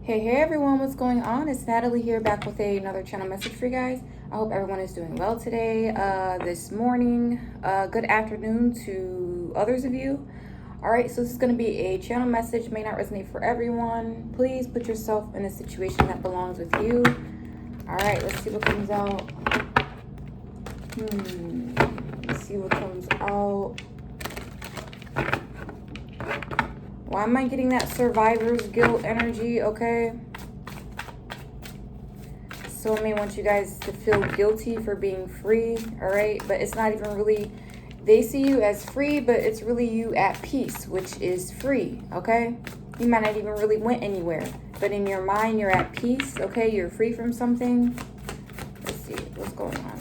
Hey everyone, what's going on? It's Natalie here, back with another channel message for you guys. I hope everyone is doing well today, this morning. Good afternoon to others of you. Alright, so this is going to be a channel message, may not resonate for everyone. Please put yourself in a situation that belongs with you. Alright, let's see what comes out. Let's see what comes out. Why am I getting that survivor's guilt energy? Okay. So I may want you guys to feel guilty for being free. All right. But it's not even really, they see you as free, but it's really you at peace, which is free. Okay. You might not even really went anywhere, but in your mind, you're at peace. Okay. You're free from something. Let's see what's going on.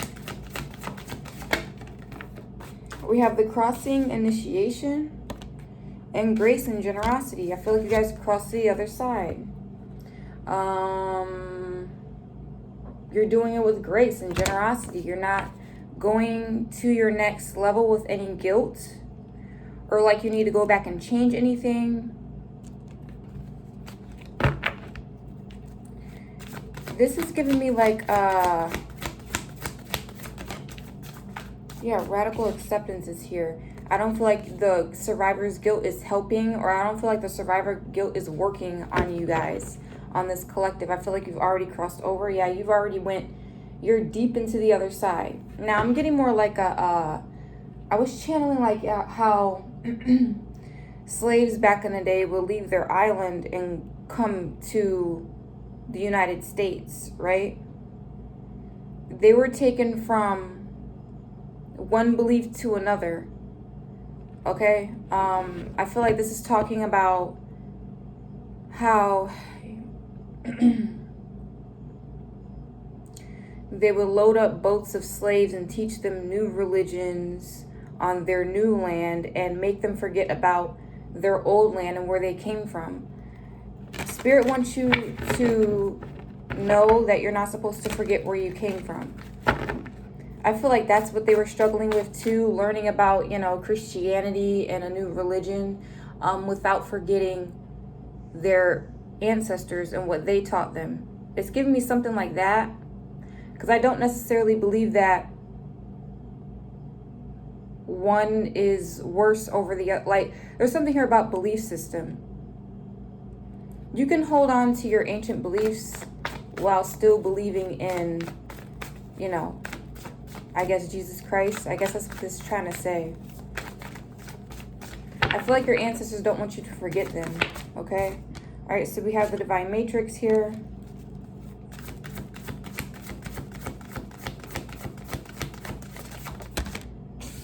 We have the crossing initiation. And grace and generosity. I feel like you guys cross to the other side. You're doing it with grace and generosity. You're not going to your next level with any guilt. Or like you need to go back and change anything. This is giving me like, radical acceptance is here. I don't feel like the survivor's guilt is helping, or I don't feel like the survivor guilt is working on you guys, on this collective. I feel like you've already crossed over. Yeah, you've already you're deep into the other side. Now, I'm getting more like I was channeling like how slaves back in the day would leave their island and come to the United States, right? They were taken from one belief to another. Okay, I feel like this is talking about how they would load up boats of slaves and teach them new religions on their new land and make them forget about their old land and where they came from. Spirit wants you to know that you're not supposed to forget where you came from. I feel like that's what they were struggling with too, learning about, Christianity and a new religion, without forgetting their ancestors and what they taught them. It's giving me something like that, because I don't necessarily believe that one is worse over the other. Like, there's something here about belief system. You can hold on to your ancient beliefs while still believing in, I guess Jesus Christ. I guess that's what this is trying to say. I feel like your ancestors don't want you to forget them. Okay? Alright, so we have the Divine Matrix here.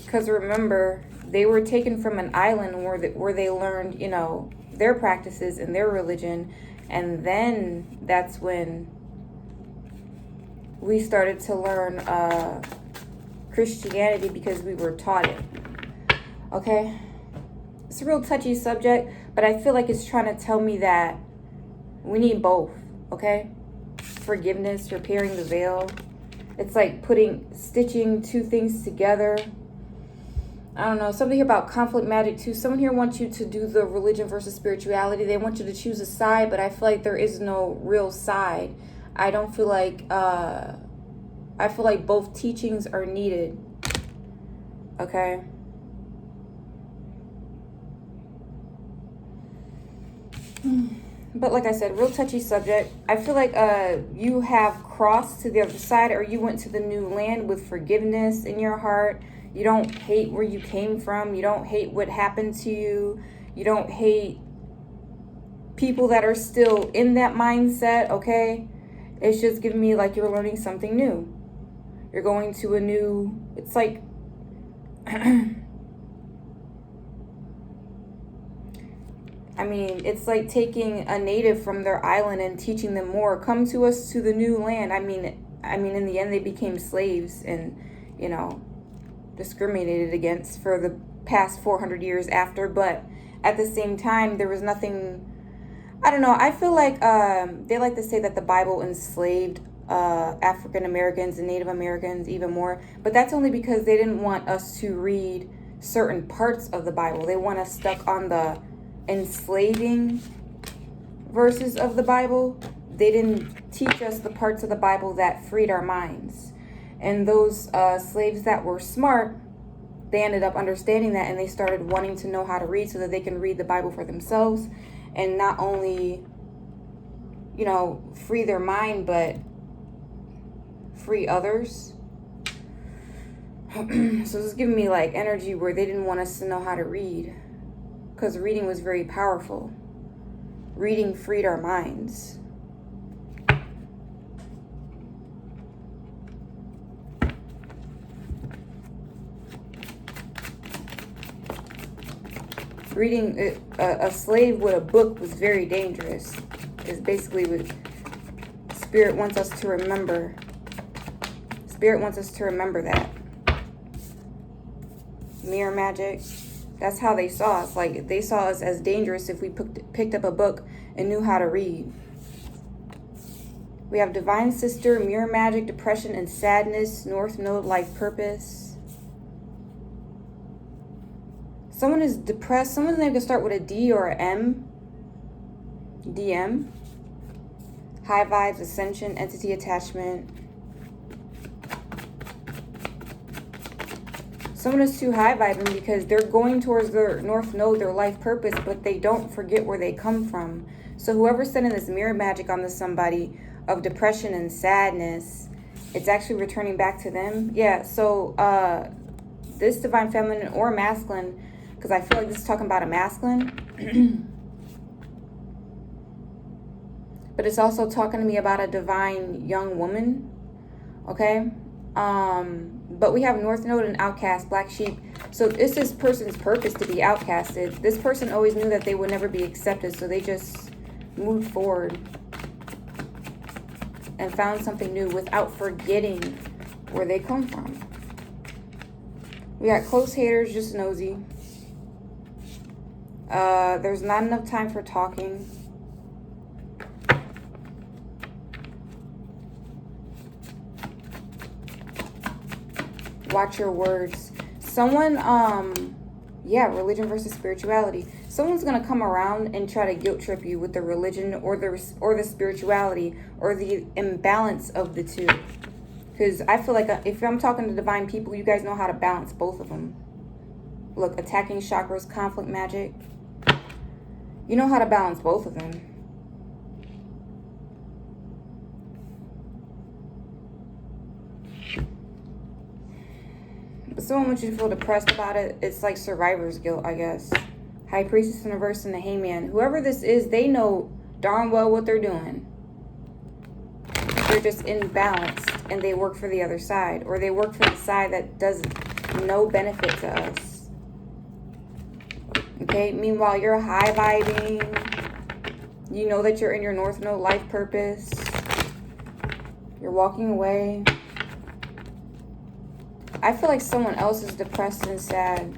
Because remember, they were taken from an island where they learned, their practices and their religion. And then that's when we started to learn Christianity, because we were taught it. Okay, it's a real touchy subject, but I feel like it's trying to tell me that we need both. Okay, forgiveness, repairing the veil. It's like stitching two things together. I don't know, something here about conflict magic too. Someone here wants you to do the religion versus spirituality. They want you to choose a side, but I feel like there is no real side. I don't feel like I feel like both teachings are needed. Okay. But like I said, real touchy subject. I feel like you have crossed to the other side, or you went to the new land with forgiveness in your heart. You don't hate where you came from. You don't hate what happened to you. You don't hate people that are still in that mindset, okay? It's just giving me like you're learning something new. You're going to a new, it's like, it's like taking a native from their island and teaching them more. Come to us to the new land. I mean, in the end, they became slaves and, discriminated against for the past 400 years after. But at the same time, there was nothing, I don't know. I feel like they like to say that the Bible enslaved African Americans and Native Americans even more, but that's only because they didn't want us to read certain parts of the Bible. They want us stuck on the enslaving verses of the Bible, they didn't teach us the parts of the Bible that freed our minds. And those slaves that were smart, they ended up understanding that, and they started wanting to know how to read so that they can read the Bible for themselves and not only, you know, free their mind, but free others. So this is giving me like energy where they didn't want us to know how to read, because reading was very powerful. Reading freed our minds. Reading a slave with a book was very dangerous. Is basically what Spirit wants us to remember. Spirit wants us to remember that. Mirror magic. That's how they saw us. Like, they saw us as dangerous if we picked up a book and knew how to read. We have Divine Sister, Mirror Magic, Depression and Sadness, North Node, Life Purpose. Someone is depressed. Someone's name can start with a D or an M. DM. High Vibes, Ascension, Entity Attachment. Someone is too high vibing because they're going towards their North Node, their life purpose, but they don't forget where they come from. So whoever's sending this mirror magic on this somebody of depression and sadness, it's actually returning back to them. Yeah, so this Divine Feminine or Masculine, because I feel like this is talking about a masculine. But it's also talking to me about a divine young woman. Okay? But we have North Node and Outcast, Black Sheep. So it's this person's purpose to be outcasted. This person always knew that they would never be accepted, so they just moved forward and found something new without forgetting where they come from. We got close haters, just nosy. There's not enough time for talking. Watch your words. Someone, yeah, religion versus spirituality. Someone's gonna come around and try to guilt trip you with the religion or the spirituality or the imbalance of the two. Because I feel like if I'm talking to divine people, you guys know how to balance both of them. Look, attacking chakras, conflict magic. You know how to balance both of them. But someone wants you to feel depressed about it. It's like survivor's guilt, I guess. High Priestess in reverse and the Hangman. Whoever this is, they know darn well what they're doing. They're just imbalanced and they work for the other side. Or they work for the side that does no benefit to us. Okay? Meanwhile, you're high vibing. You know that you're in your North Node life purpose. You're walking away. I feel like someone else is depressed and sad.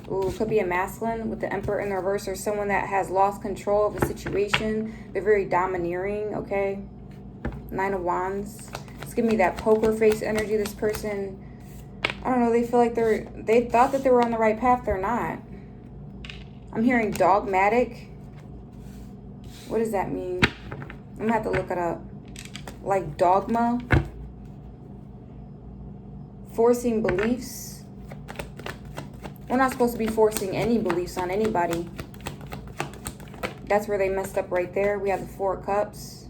Ooh, could be a masculine with the Emperor in the reverse, or someone that has lost control of the situation. They're very domineering, okay? 9 of Wands. Just give me that poker face energy. This person, I don't know, they feel like they thought that they were on the right path. They're not. I'm hearing dogmatic. What does that mean? I'm gonna have to look it up. Like dogma. Forcing beliefs. We're not supposed to be forcing any beliefs on anybody. That's where they messed up right there. We have the 4 of Cups.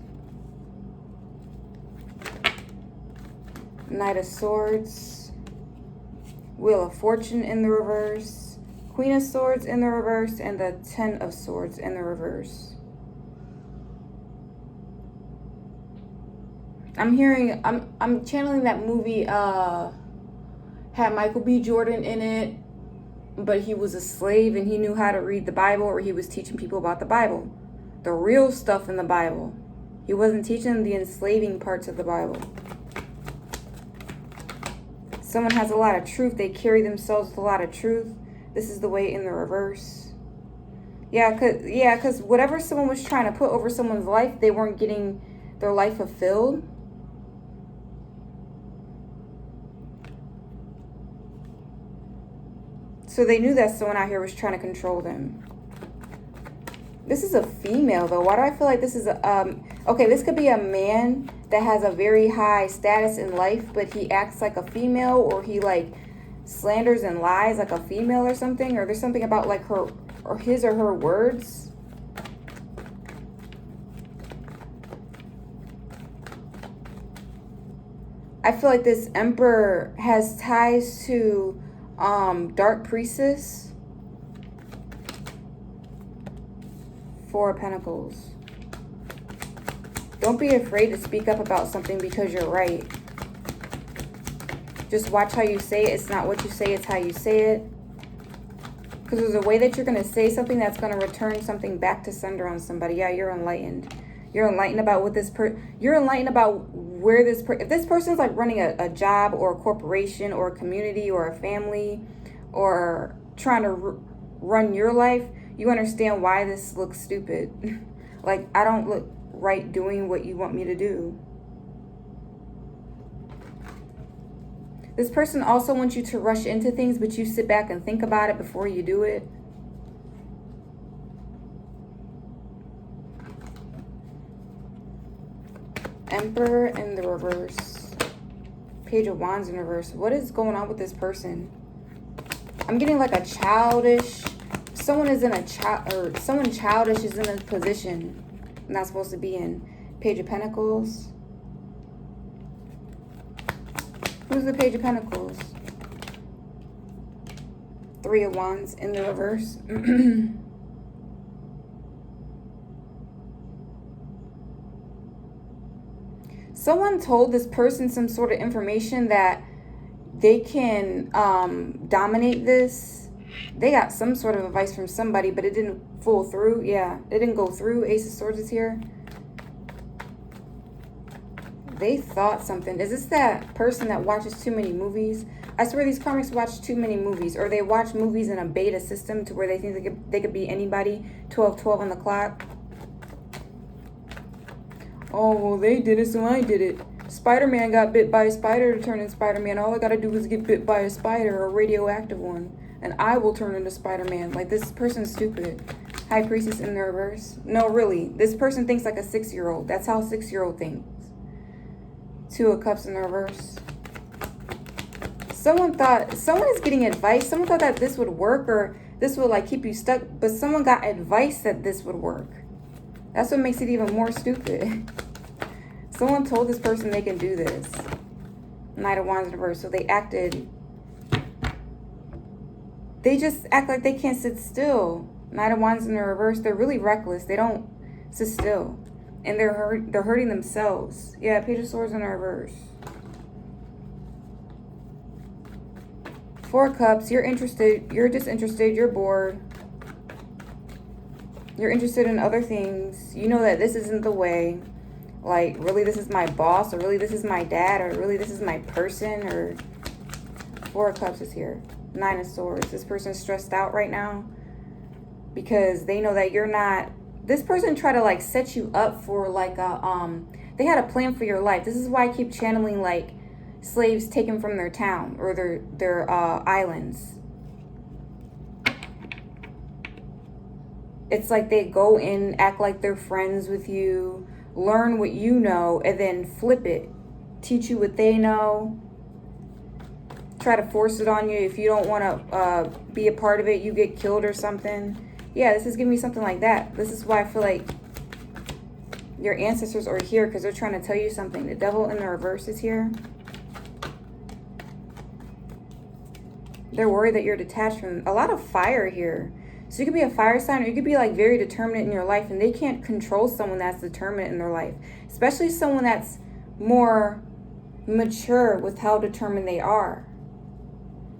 Knight of Swords. Wheel of Fortune in the reverse. Queen of Swords in the reverse. And the 10 of Swords in the reverse. I'm hearing, I'm channeling that movie, had Michael B. Jordan in it, but he was a slave and he knew how to read the Bible, or he was teaching people about the Bible. The real stuff in the Bible. He wasn't teaching the enslaving parts of the Bible. Someone has a lot of truth. They carry themselves with a lot of truth. This is the way in the reverse. Yeah, cause whatever someone was trying to put over someone's life, they weren't getting their life fulfilled. So they knew that someone out here was trying to control them. This is a female though. Why do I feel like this is a okay, this could be a man that has a very high status in life, but he acts like a female, or he like slanders and lies like a female or something, or there's something about like her or his or her words. I feel like this Emperor has ties to Dark Priestess. Four of Pentacles. Don't be afraid to speak up about something because you're right. Just watch how you say it. It's not what you say, it's how you say it. Because there's a way that you're going to say something that's going to return something back to sender on somebody. Yeah, you're enlightened. You're enlightened about what this you're enlightened about where this if this person's like running a job or a corporation or a community or a family or trying to run your life, you understand why this looks stupid. Like, I don't look right doing what you want me to do. This person also wants you to rush into things, but you sit back and think about it before you do it. Emperor in the reverse. Page of Wands in reverse. What is going on with this person? I'm getting like a childish... Someone is in a child, or someone childish is in a position not supposed to be in. Page of Pentacles. Who's the Page of Pentacles? Three of Wands in the reverse. Someone told this person some sort of information that they can dominate this. They got some sort of advice from somebody, but it didn't fall through. Yeah, it didn't go through. Ace of Swords is here. They thought something. Is this that person that watches too many movies? I swear these karmics watch too many movies, or they watch movies in a beta system to where they think they could be anybody. 12 on the clock. Oh, well, they did it, so I did it. Spider-Man got bit by a spider to turn into Spider-Man. All I gotta do is get bit by a spider, a radioactive one, and I will turn into Spider-Man. Like, this person's stupid. High Priestess in the reverse. No, really. This person thinks like a 6-year-old. That's how a 6-year-old thinks. Two of Cups in the reverse. Someone is getting advice. Someone thought that this would work, or this would like keep you stuck, but someone got advice that this would work. That's what makes it even more stupid. Someone told this person they can do this. Knight of Wands in reverse. So they just act like they can't sit still. Knight of Wands in the reverse. They're really reckless. They don't sit still. And they're hurting themselves. Yeah, Page of Swords in the reverse. Four of Cups. You're interested. You're disinterested. You're bored. You're interested in other things. You know that this isn't the way. Like, really, this is my boss, or really, this is my dad, or really, this is my person, or... Four of Cups is here. Nine of Swords. This person's stressed out right now because they know that you're not... This person tried to, like, set you up for, like, a... They had a plan for your life. This is why I keep channeling, like, slaves taken from their town or their islands. It's like they go in, act like they're friends with you, learn what you know, and then flip it. Teach you what they know. Try to force it on you. If you don't want to be a part of it, you get killed or something. Yeah, this is giving me something like that. This is why I feel like your ancestors are here, because they're trying to tell you something. The Devil in the reverse is here. They're worried that you're detached from a lot of fire here. So you could be a fire sign, or you could be like very determined in your life, and they can't control someone that's determined in their life, especially someone that's more mature with how determined they are.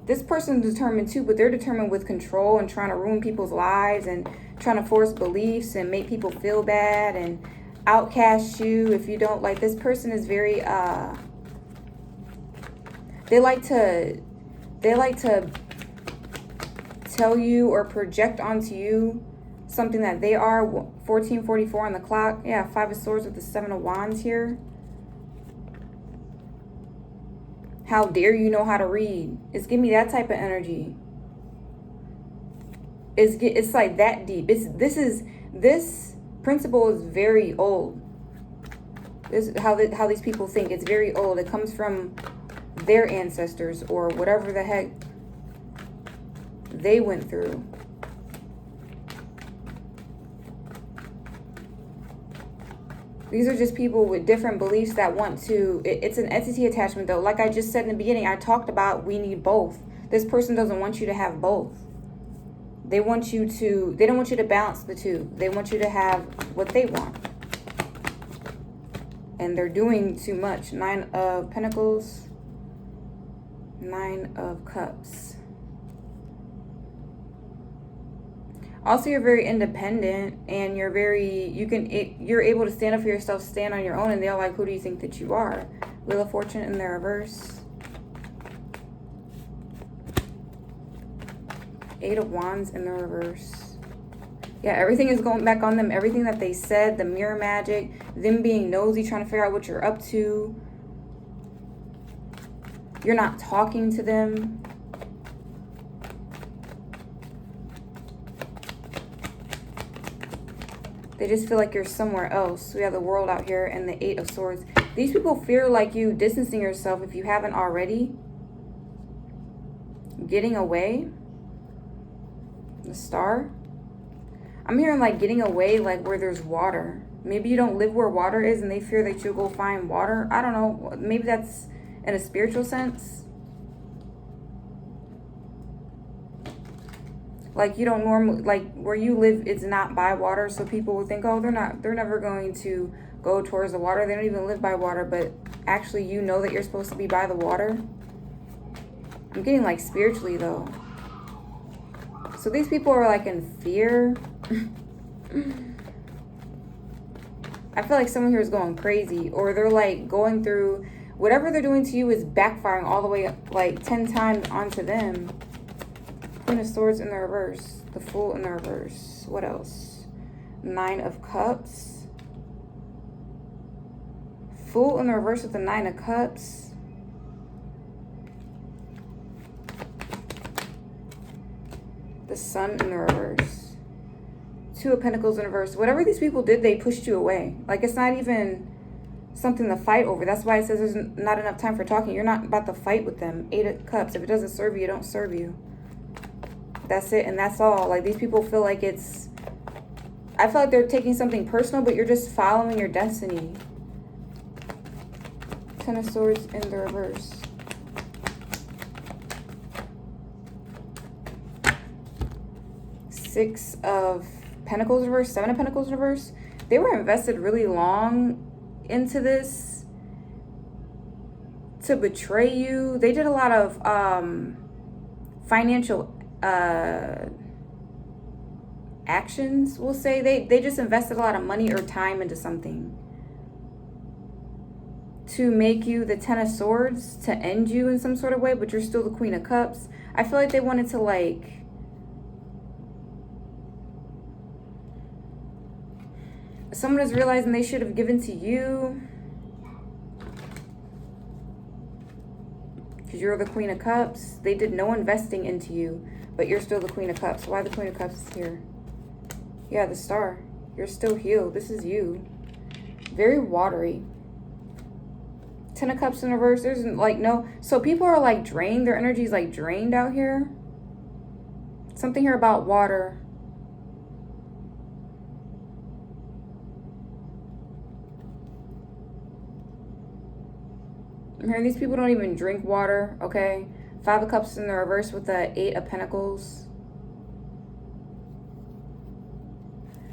This person's determined too, but they're determined with control and trying to ruin people's lives and trying to force beliefs and make people feel bad and outcast you if you don't. Like, this person is very they like to tell you or project onto you something that they are. 1444 on the clock. Yeah, Five of Swords with the Seven of Wands here. How dare you know how to read? It's giving me that type of energy. It's like that deep. This is This principle is very old. This is how these people think. It's very old. It comes from their ancestors or whatever the heck they went through. These are just people with different beliefs that want to... It's an entity attachment, though. Like I just said in the beginning, I talked about we need both. This person doesn't want you to have both. They don't want you to balance the two. They want you to have what they want. And they're doing too much. 9 of Pentacles. 9 of Cups. Also, you're very independent, and you're able to stand up for yourself, stand on your own, and they're like, who do you think that you are? Wheel of Fortune in the reverse. 8 of Wands in the reverse. Yeah, everything is going back on them. Everything that they said, the mirror magic, them being nosy, trying to figure out what you're up to. You're not talking to them. They just feel like you're somewhere else. We have the World out here and the 8 of Swords. These people fear like you distancing yourself if you haven't already. Getting away. The Star. I'm hearing like getting away like where there's water. Maybe you don't live where water is and they fear that you'll go find water. I don't know. Maybe that's in a spiritual sense. Like you don't normally, like where you live, it's not by water. So people will think, oh, they're never going to go towards the water. They don't even live by water. But actually, you know that you're supposed to be by the water. I'm getting like spiritually though. So these people are like in fear. I feel like someone here is going crazy, or they're like going through whatever they're doing to you is backfiring all the way up, like 10 times onto them. Queen of Swords in the reverse. The Fool in the reverse. What else? 9 of Cups. Fool in the reverse with the 9 of Cups. The Sun in the reverse. 2 of Pentacles in reverse. Whatever these people did, they pushed you away. Like it's not even something to fight over. That's why it says there's not enough time for talking. You're not about to fight with them. 8 of Cups. If it doesn't serve you, it don't serve you. That's it, and that's all. Like these people feel like it's... I feel like they're taking something personal, but you're just following your destiny. 10 of Swords in the reverse. Six of Pentacles in reverse. 7 of Pentacles in reverse. They were invested really long into this to betray you. They did a lot of financial actions, we'll say. They just invested a lot of money or time into something to make you the 10 of Swords, to end you in some sort of way, but you're still the Queen of Cups. I feel like they wanted to like... Someone is realizing they should have given to you because you're the Queen of Cups. They did no investing into you, but you're still the Queen of Cups. Why the Queen of Cups is here? Yeah, the Star. You're still healed. This is you. Very watery. 10 of Cups in reverse. There's like no... So people are like drained. Their energy is like drained out here. Something here about water. I'm hearing these people don't even drink water, okay? 5 of Cups in the reverse with the 8 of Pentacles.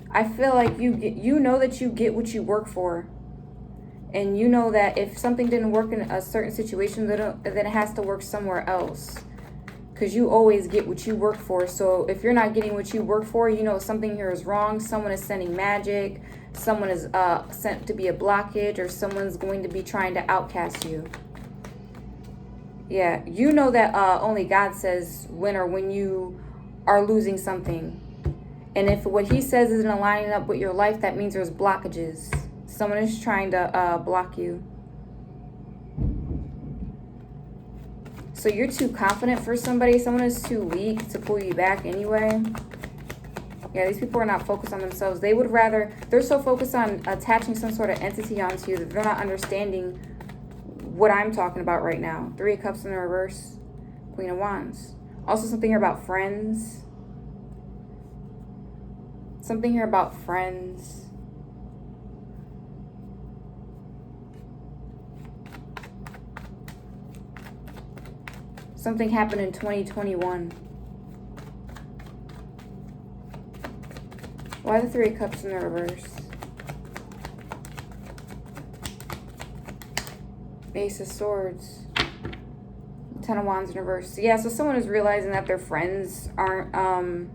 I feel like you know that you get what you work for. And you know that if something didn't work in a certain situation, then it has to work somewhere else. Because you always get what you work for. So if you're not getting what you work for, you know something here is wrong. Someone is sending magic. Someone is sent to be a blockage, or someone's going to be trying to outcast you. Yeah, you know that only God says when you are losing something. And if what he says isn't aligning up with your life, that means there's blockages. Someone is trying to block you. So you're too confident for somebody. Someone is too weak to pull you back anyway. Yeah, these people are not focused on themselves. They would rather, they're so focused on attaching some sort of entity onto you that they're not understanding what I'm talking about right now. 3 of Cups in the reverse, Queen of Wands. Also something here about friends. Something here about friends. Something happened in 2021. Why the 3 of Cups in the reverse? Ace of Swords. 10 of Wands in reverse. Yeah, so someone is realizing that their friends aren't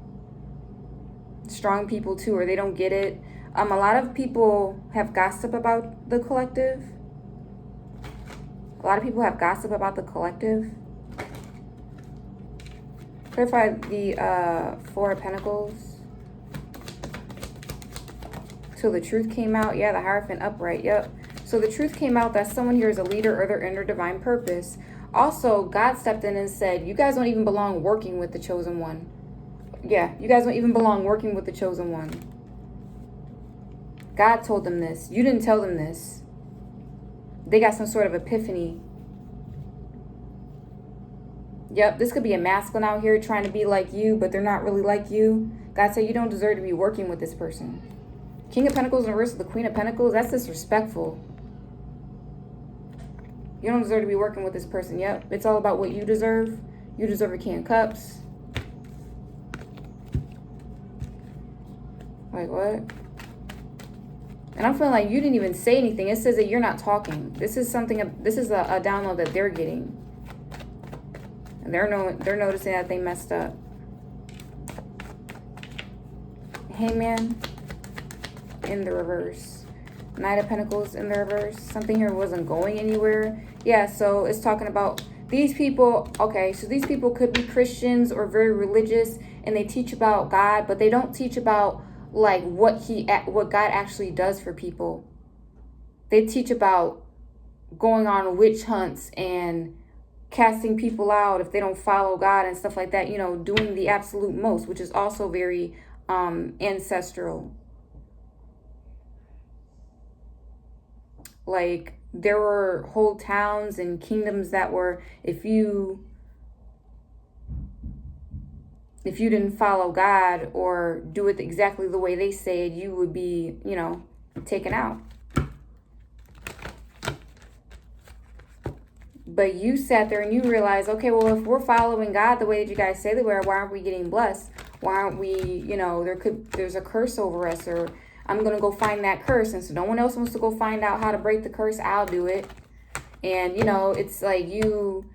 strong people too, or they don't get it. A lot of people have gossip about the collective. A lot of people have gossip about the collective. Clarify the 4 of Pentacles. So the truth came out. Yeah, the Hierophant upright. Yep. So the truth came out that someone here is a leader or they're in their divine purpose. Also, God stepped in and said, you guys don't even belong working with the chosen one. Yeah, you guys don't even belong working with the chosen one. God told them this. You didn't tell them this. They got some sort of epiphany. Yep, this could be a masculine out here trying to be like you, but they're not really like you. God said you don't deserve to be working with this person. King of Pentacles in reverse with the Queen of Pentacles. That's disrespectful. You don't deserve to be working with this person. Yep, it's all about what you deserve. You deserve a King of Cups. Like what? And I'm feeling like you didn't even say anything. It says that you're not talking. This is something. This is a download that they're getting, and they're noticing that they messed up. Hangman in the reverse. Knight of Pentacles in the reverse. Something here wasn't going anywhere. Yeah, so it's talking about these people. Okay, so these people could be Christians or very religious, and they teach about God, but they don't teach about like what God actually does for people. They teach about going on witch hunts and casting people out if they don't follow God and stuff like that, you know, doing the absolute most, which is also very ancestral. Like there were whole towns and kingdoms that were, if you didn't follow God or do it exactly the way they said, you would be, you know, taken out. But you sat there and you realized, okay, well, if we're following God the way that you guys say they were, why aren't we getting blessed? Why aren't we, you know, there's a curse over us, or I'm going to go find that curse. And so no one else wants to go find out how to break the curse. I'll do it. And, you know, it's like you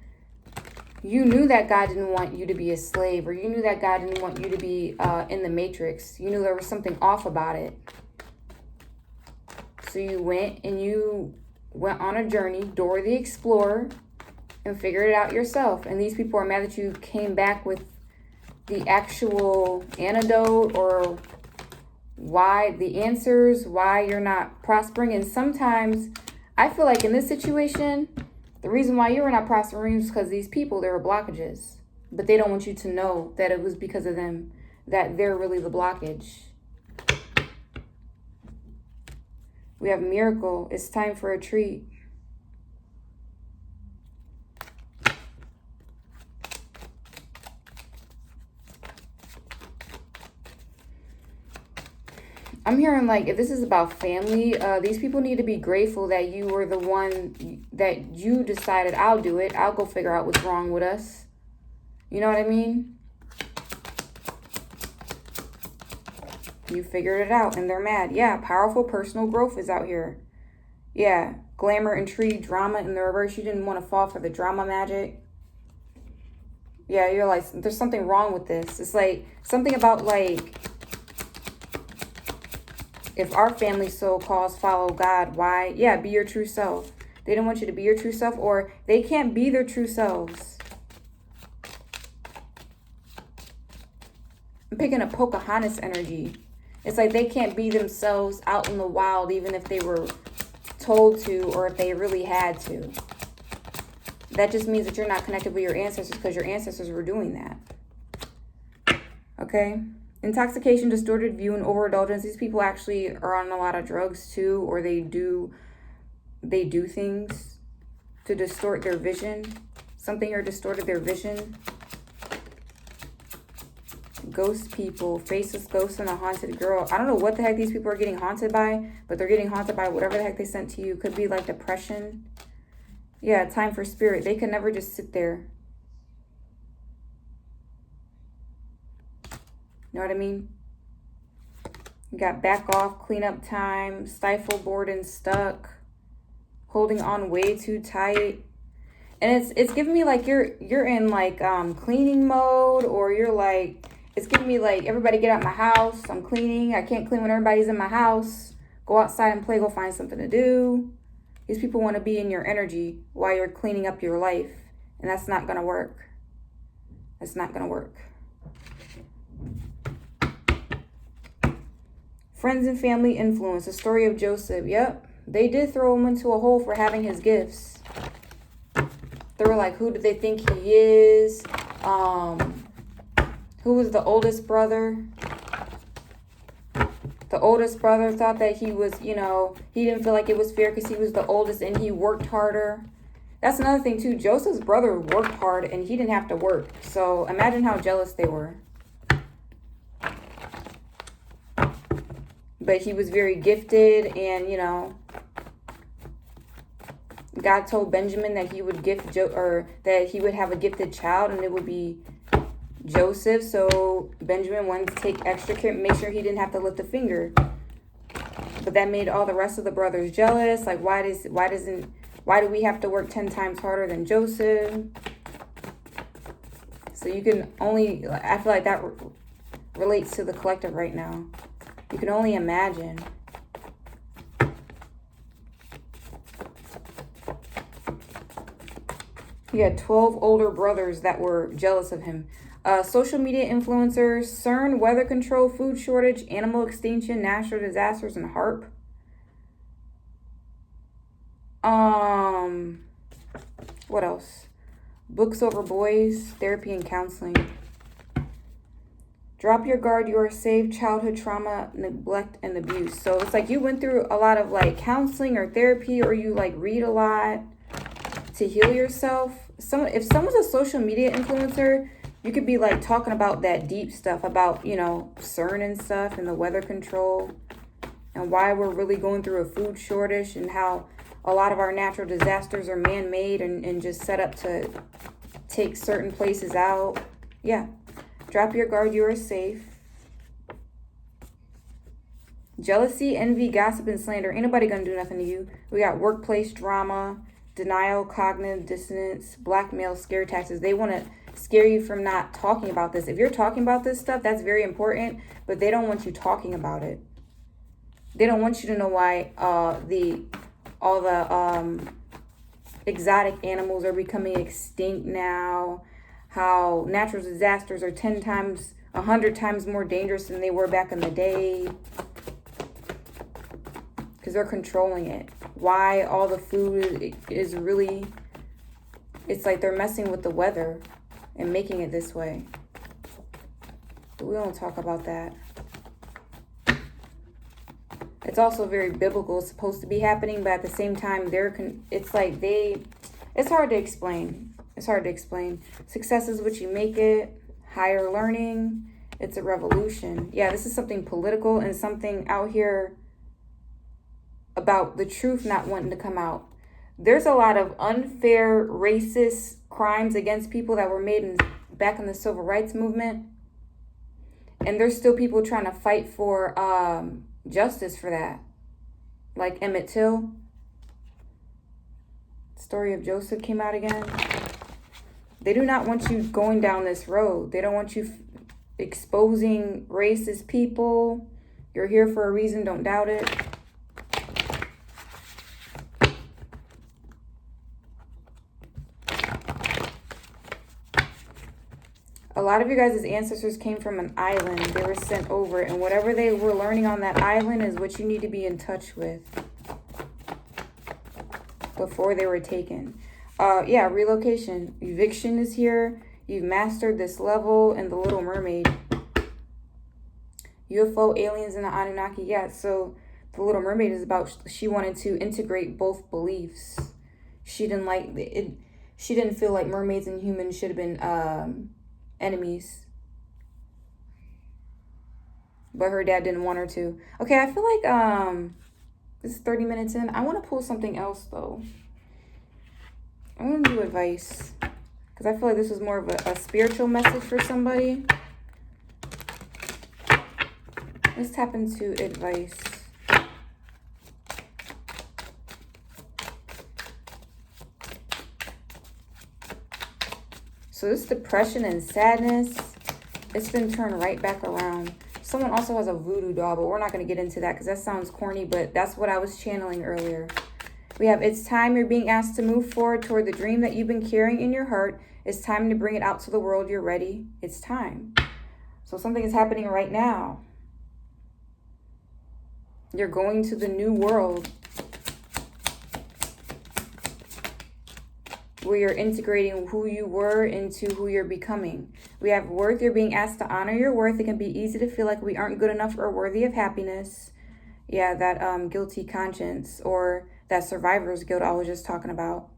knew that God didn't want you to be a slave, or you knew that God didn't want you to be in the matrix. You knew there was something off about it. So you went on a journey, Dora the Explorer, and figured it out yourself. And these people are mad that you came back with the actual antidote, or why the answers, why you're not prospering. And sometimes I feel like in this situation, the reason why you were not prospering is because these people, there were blockages. But they don't want you to know that it was because of them, that they're really the blockage. We have Miracle. It's time for a treat. I'm hearing like, if this is about family, these people need to be grateful that you were the one that you decided, I'll do it. I'll go figure out what's wrong with us. You know what I mean? You figured it out and they're mad. Yeah, powerful personal growth is out here. Yeah, glamour, intrigue, drama in the reverse. You didn't want to fall for the drama magic. Yeah, you're like, there's something wrong with this. It's like something about like, if our family so-called follow God, why? Yeah, be your true self. They don't want you to be your true self, or they can't be their true selves. I'm picking up Pocahontas energy. It's like they can't be themselves out in the wild, even if they were told to, or if they really had to. That just means that you're not connected with your ancestors, because your ancestors were doing that. Okay? Intoxication, distorted view, and overindulgence. These people actually are on a lot of drugs too, or they do things to distort their vision. Something here distorted their vision. Ghost people, faceless ghosts and a haunted girl. I don't know what the heck these people are getting haunted by, but they're getting haunted by whatever the heck they sent to you. Could be like depression. Yeah, time for spirit. They can never just sit there. You know what I mean? You got back off, clean up time, stifle, bored, and stuck, holding on way too tight. And it's giving me like you're in like cleaning mode, or you're like, it's giving me like, everybody get out my house. I'm cleaning. I can't clean when everybody's in my house. Go outside and play. Go find something to do. These people want to be in your energy while you're cleaning up your life. And that's not going to work. That's not going to work. Friends and family influence. The story of Joseph. Yep. They did throw him into a hole for having his gifts. They were like, who do they think he is? Who was the oldest brother? The oldest brother thought that he was, you know, he didn't feel like it was fair because he was the oldest and he worked harder. That's another thing too. Joseph's brother worked hard and he didn't have to work. So imagine how jealous they were. But he was very gifted, and, you know, God told Benjamin that he would that he would have a gifted child, and it would be Joseph. So Benjamin wanted to take extra care, make sure he didn't have to lift a finger. But that made all the rest of the brothers jealous. Like, why do we have to work 10 times harder than Joseph? So you can only, I feel like that relates to the collective right now. You can only imagine. He had 12 older brothers that were jealous of him. Social media influencers, CERN, weather control, food shortage, animal extinction, natural disasters, and HARP. What else? Books over boys, therapy and counseling. Drop your guard, you are safe, childhood trauma, neglect, and abuse. So it's like you went through a lot of like counseling or therapy, or you like read a lot to heal yourself. If someone's a social media influencer, you could be like talking about that deep stuff about, you know, CERN and stuff and the weather control and why we're really going through a food shortage and how a lot of our natural disasters are man-made and just set up to take certain places out. Yeah. Drop your guard, you are safe. Jealousy, envy, gossip, and slander. Ain't nobody gonna do nothing to you. We got workplace drama, denial, cognitive dissonance, blackmail, scare tactics. They want to scare you from not talking about this. If you're talking about this stuff, that's very important, but they don't want you talking about it. They don't want you to know why all the exotic animals are becoming extinct now. How natural disasters are 10 times, 100 times more dangerous than they were back in the day. Because they're controlling it. Why all the food is really, it's like they're messing with the weather and making it this way. But we don't talk about that. It's also very biblical. It's supposed to be happening, but at the same time, it's hard to explain. It's hard to explain. Success is what you make it. Higher learning. It's a revolution. Yeah, this is something political and something out here about the truth not wanting to come out. There's a lot of unfair, racist crimes against people that were made back in the civil rights movement. And there's still people trying to fight for justice for that. Like Emmett Till. Story of Joseph came out again. They do not want you going down this road. They don't want you exposing racist people. You're here for a reason. Don't doubt it. A lot of you guys' ancestors came from an island. They were sent over. And whatever they were learning on that island is what you need to be in touch with before they were taken. Yeah, relocation. Eviction is here. You've mastered this level and the Little Mermaid. UFO, aliens, and the Anunnaki. Yeah, so the Little Mermaid is about, she wanted to integrate both beliefs. She didn't like it. She didn't feel like mermaids and humans should have been enemies. But her dad didn't want her to. Okay, I feel like this is 30 minutes in. I want to pull something else, though. I want to do advice. Because I feel like this was more of a spiritual message for somebody. Let's tap into advice. So this depression and sadness, it's been turned right back around. Someone also has a voodoo doll, but we're not going to get into that because that sounds corny, but that's what I was channeling earlier. We have, it's time you're being asked to move forward toward the dream that you've been carrying in your heart. It's time to bring it out to the world. You're ready. It's time. So something is happening right now. You're going to the new world where you're integrating who you were into who you're becoming. We have worth. You're being asked to honor your worth. It can be easy to feel like we aren't good enough or worthy of happiness. Yeah, that guilty conscience or that survivor's guilt I was just talking about.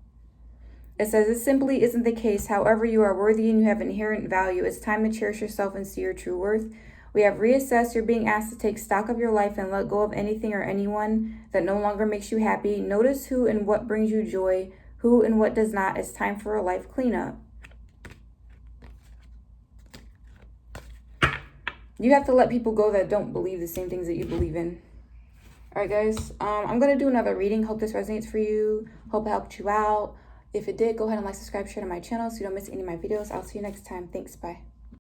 It says it simply isn't the case. However, you are worthy and you have inherent value. It's time to cherish yourself and see your true worth. We have reassessed. You're being asked to take stock of your life and let go of anything or anyone that no longer makes you happy. Notice who and what brings you joy, who and what does not. It's time for a life cleanup. You have to let people go that don't believe the same things that you believe in. All right, guys. I'm going to do another reading. Hope this resonates for you. Hope it helped you out. If it did, go ahead and like, subscribe, share to my channel so you don't miss any of my videos. I'll see you next time. Thanks. Bye.